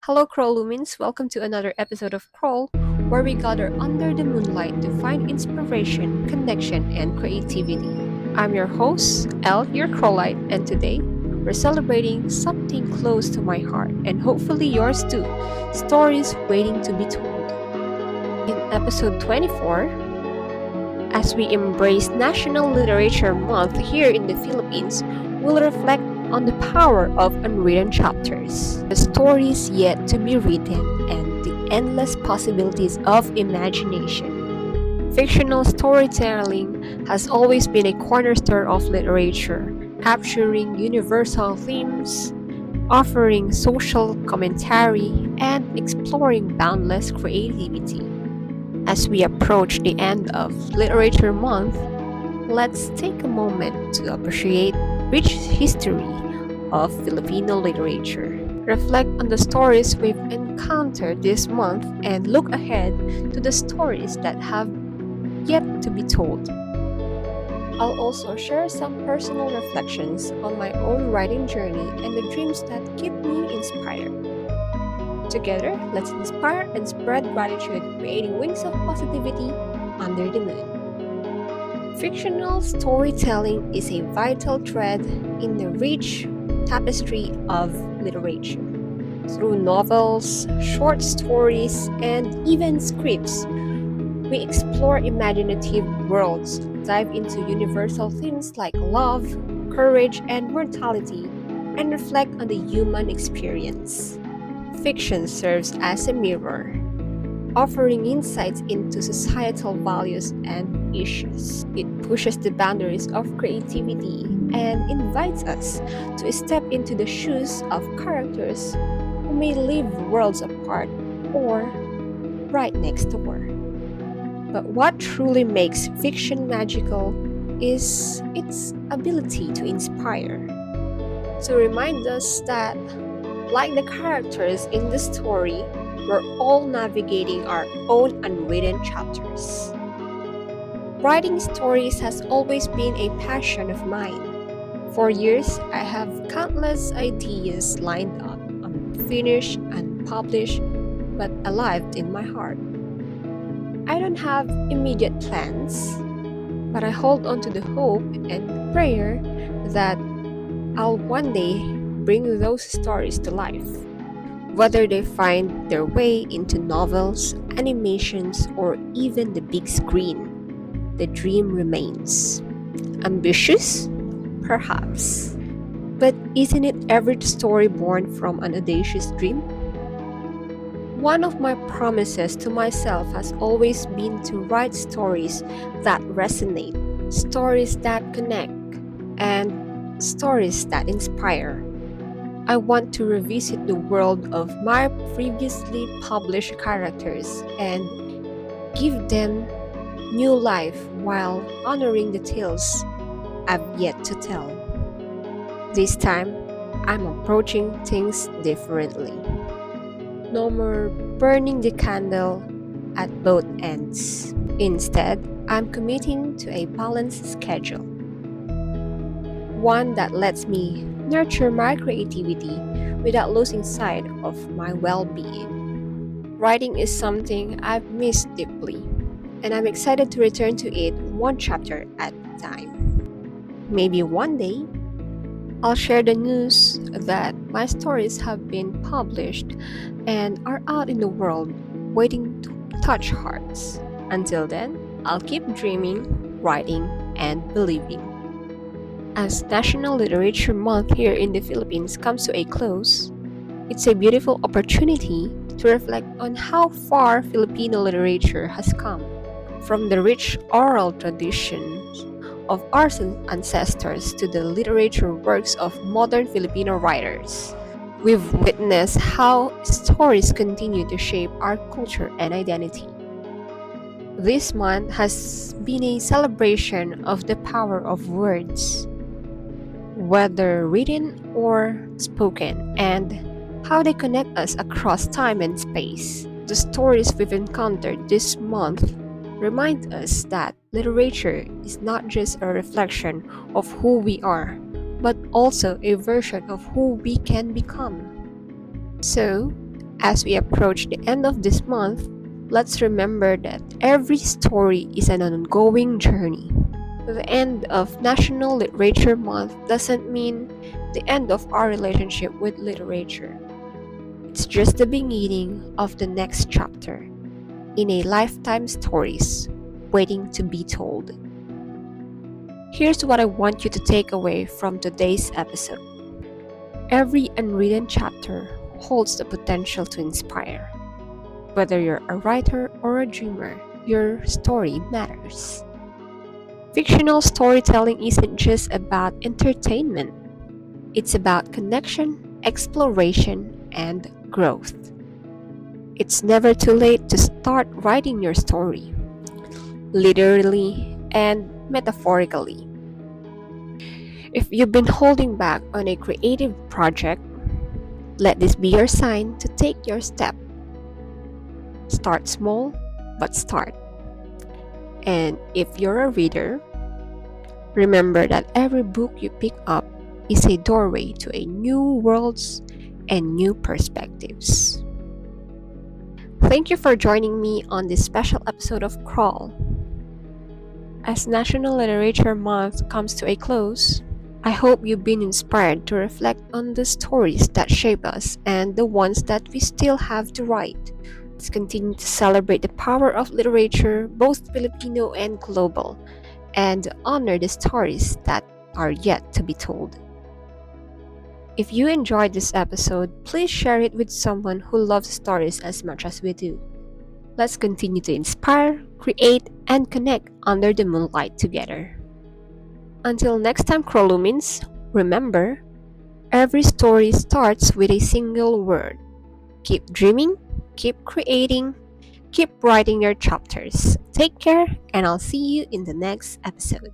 Hello, Crowl Lumins. Welcome to another episode of Crowl, where we gather under the moonlight to find inspiration, connection, and creativity. I'm your host, Elle, your Crowlite, and today we're celebrating something close to my heart and hopefully yours too, stories waiting to be told. In episode 24, as we embrace National Literature Month here in the Philippines, we'll reflect on the power of unwritten chapters, the stories yet to be written, and the endless possibilities of imagination. Fictional storytelling has always been a cornerstone of literature, capturing universal themes, offering social commentary, and exploring boundless creativity. As we approach the end of Literature Month, let's take a moment to appreciate rich history of Filipino literature. Reflect on the stories we've encountered this month and look ahead to the stories that have yet to be told. I'll also share some personal reflections on my own writing journey and the dreams that keep me inspired. Together, let's inspire and spread gratitude, creating wings of positivity under the moon. Fictional storytelling is a vital thread in the rich tapestry of literature. Through novels, short stories, and even scripts, we explore imaginative worlds, dive into universal themes like love, courage, and mortality, and reflect on the human experience. Fiction serves as a mirror, offering insights into societal values and issues. It pushes the boundaries of creativity and invites us to step into the shoes of characters who may live worlds apart or right next door. But what truly makes fiction magical is its ability to inspire, to remind us that, like the characters in the story, we're all navigating our own unwritten chapters. Writing stories has always been a passion of mine. For years, I have countless ideas lined up, unfinished, unpublished, but alive in my heart. I don't have immediate plans, but I hold on to the hope and prayer that I'll one day bring those stories to life. Whether they find their way into novels, animations, or even the big screen, the dream remains. Ambitious? Perhaps. But isn't it every story born from an audacious dream? One of my promises to myself has always been to write stories that resonate, stories that connect, and stories that inspire. I want to revisit the world of my previously published characters and give them new life while honoring the tales I've yet to tell. This time, I'm approaching things differently. No more burning the candle at both ends. Instead, I'm committing to a balanced schedule, one that lets me nurture my creativity without losing sight of my well-being. Writing is something I've missed deeply, and I'm excited to return to it one chapter at a time. Maybe one day, I'll share the news that my stories have been published and are out in the world waiting to touch hearts. Until then, I'll keep dreaming, writing, and believing. As National Literature Month here in the Philippines comes to a close, it's a beautiful opportunity to reflect on how far Filipino literature has come. From the rich oral traditions of our ancestors to the literature works of modern Filipino writers, we've witnessed how stories continue to shape our culture and identity. This month has been a celebration of the power of words, whether written or spoken, and how they connect us across time and space. The stories we've encountered this month remind us that literature is not just a reflection of who we are, but also a version of who we can become. So, As we approach the end of this month, let's remember that every story is an ongoing journey. The end of National Literature Month doesn't mean the end of our relationship with literature. It's just the beginning of the next chapter in a lifetime stories waiting to be told. Here's what I want you to take away from today's episode. Every unwritten chapter holds the potential to inspire. Whether you're a writer or a dreamer, your story matters. Fictional storytelling isn't just about entertainment, it's about connection, exploration, and growth. It's never too late to start writing your story, literally and metaphorically. If you've been holding back on a creative project, let this be your sign to take your step. Start small, but start. And if you're a reader, remember that every book you pick up is a doorway to a new worlds and new perspectives. Thank you for joining me on this special episode of Crowl. As National Literature Month comes to a close, I hope you've been inspired to reflect on the stories that shape us and the ones that we still have to write. Let's continue to celebrate the power of literature, both Filipino and global, and honor the stories that are yet to be told. If you enjoyed this episode, please share it with someone who loves stories as much as we do. Let's continue to inspire, create, and connect under the moonlight together. Until next time, Crowlumins, remember, every story starts with a single word. Keep dreaming, keep creating, keep writing your chapters. Take care, and I'll see you in the next episode.